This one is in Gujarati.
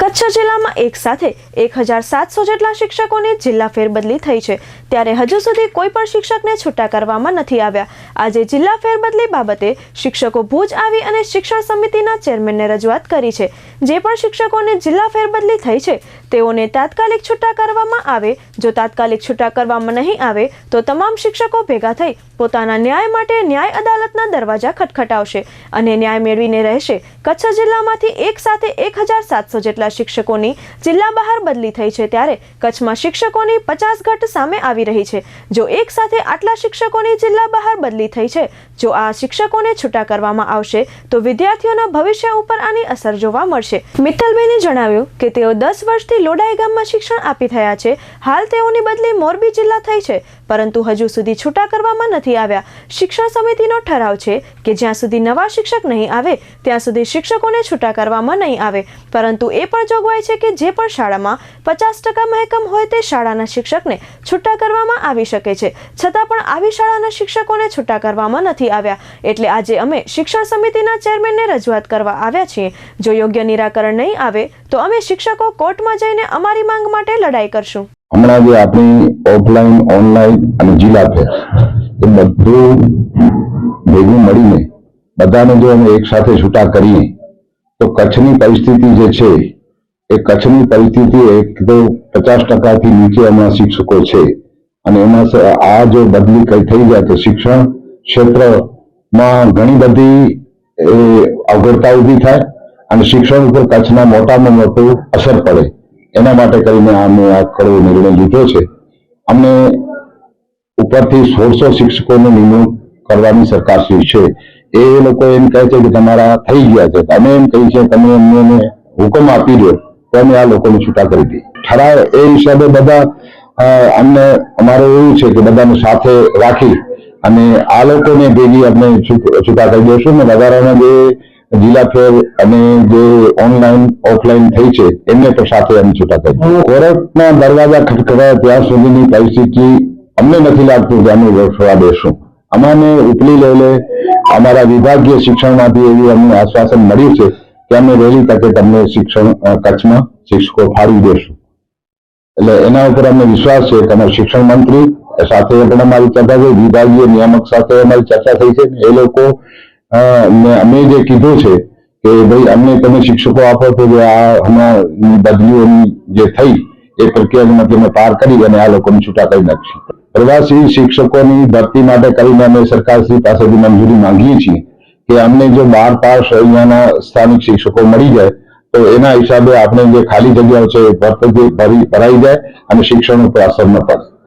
કચ્છ જિલ્લામાં એક સાથે 1700 જેટલા શિક્ષકોની જિલ્લા ફેરબદલી થઈ છે, ત્યારે હજુ સુધી કોઈ પણ શિક્ષકને છૂટા કરવામાં નથી આવ્યા। આજે જિલ્લા ફેરબદલી બાબતે શિક્ષકો ભુજ આવી અને શિક્ષણ સમિતિના ચેરમેનને રજૂઆત કરી છે। જે પણ શિક્ષકોને જિલ્લા ફેરબદલી થઈ છે તેઓને તાત્કાલિક છૂટા કરવામાં આવે। જો તાત્કાલિક છૂટા કરવામાં નહીં આવે તો તમામ શિક્ષકો ભેગા થઈ પોતાના ન્યાય માટે ન્યાય અદાલતના દરવાજા ખટખટાવશે અને ન્યાય મેળવીને રહેશે। કચ્છ જિલ્લામાંથી એક સાથે 1700 જેટલા શિક્ષકોની જિલ્લા બહાર બદલી થઈ છે, ત્યારે કચ્છમાં શિક્ષકોની 50 ઘટ સામે આવી રહી છે। જો એક સાથે આટલા શિક્ષકોની જિલ્લા બહાર બદલી થઈ છે, જો આ શિક્ષકોને છૂટા કરવામાં આવશે તો વિદ્યાર્થીઓના ભવિષ્ય ઉપર આની અસર જોવા મળશે। મિત્તલબેને જણાવ્યું કે તેઓ 10 વર્ષથી લોડાઈ ગામમાં શિક્ષણ આપી રહ્યા છે। હાલ તેઓની બદલી મોરબી જિલ્લા થઈ છે, પરંતુ હજુ સુધી છૂટા કરવામાં નથી આવ્યા। શિક્ષણ સમિતિનો ઠરાવ છે કે જ્યાં સુધી નવા શિક્ષક નહીં આવે ત્યાં સુધી શિક્ષકોને છૂટા કરવામાં નહીં આવે, પરંતુ એ પણ જોગવાઈ છે કે જે પણ શાળામાં 50% મહેકમ હોય તે શાળાના શિક્ષકને છૂટા કરવામાં આવી શકે છે। છતાં પણ આવી શાળાના શિક્ષકોને છૂટા કરવામાં નથી આવ્યા, એટલે આજે અમે શિક્ષણ સમિતિના ચેરમેનને રજૂઆત કરવા આવ્યા છીએ। જો યોગ્ય નિરાકરણ નહીં આવે તો અમે શિક્ષકો કોર્ટમાં જઈને અમારી માંગ માટે લડાઈ કરશું। હમણાં જે આપણી ઓફલાઈન, ઓનલાઈન અને જિલ્લા ફેર એ બધું ભેગું મળીને બધાને જો અમે એક સાથે છૂટા કરીએ તો કચ્છની પરિસ્થિતિ જે છે એ કચ્છની પરિસ્થિતિ એક તો 50%થી નીચે હમણાં શિક્ષકો છે, અને એમાં આ જો બદલી કઈ થઈ જાય તો શિક્ષણ ક્ષેત્રમાં ઘણી બધી અવગડતા ઊભી થાય અને શિક્ષણ ઉપર કચ્છના મોટામાં મોટું અસર પડે। એના માટે કરીને અમે આ કડવો નિર્ણય લીધો છે। અમને ઉપરથી 1600 શિક્ષકોની નિમણૂક કરવાની સરકારશ્રી છે। એ લોકો એમ કહે છે કે તમારા થઈ ગયા છે, અમે એમ કહીએ છીએ તમે અમને હુકમ આપી દો તો અમે આ લોકોને છૂટા કરી દઈએ। ઠરાવ એ હિસાબે બધા અમને અમારે એવું છે કે બધાને સાથે રાખી અને આ લોકોને ભેગી અમે છૂટા કરી દઈશું ને વધારાના જે જિલ્લા ફેર અને જે ઓનલાઈન ઓફલાઈન થઈ છે એમને પણ સાથે અમે છૂટા કરી। કોર્ટના દરવાજા ખટખટાયા ત્યાં સુધીની પરિસ્થિતિ અમને નથી લાગતું કે અમે વળવા દેશું। અમાને ઉપલી લેવલે અમારા વિભાગીય શિક્ષણમાંથી એવું અમને આશ્વાસન મળ્યું છે કે અમે વહેલી તકે તમને શિક્ષણ કચ્છમાં શિક્ષકો ફાળવી દેશું। એટલે એના ઉપર અમને વિશ્વાસ છે કે અમારા શિક્ષણ મંત્રી સાથે પણ અમારી ચર્ચા થઈ, વિભાગીય નિયામક સાથે અમારી ચર્ચા થઈ છે। એ લોકો અમે જે કીધું છે કે ભાઈ અમને તમે શિક્ષકો આપો તો આ હમણાં બદલીઓની જે થઈ એ પ્રક્રિયામાંથી અમે પાર કરી અને આ લોકોને છૂટા કરી નાખીશું। પ્રવાસી શિક્ષકોની ભરતી માટે કરીને અમે સરકારશ્રી પાસેથી મંજૂરી માંગીએ છીએ કે અમને જો 12 પાસ અહીંયાના સ્થાનિક શિક્ષકો મળી જાય તો એના હિસાબે આપણે જે ખાલી જગ્યાઓ છે એ ભરાઈ જાય અને શિક્ષણ ઉપર અસર ન પડે।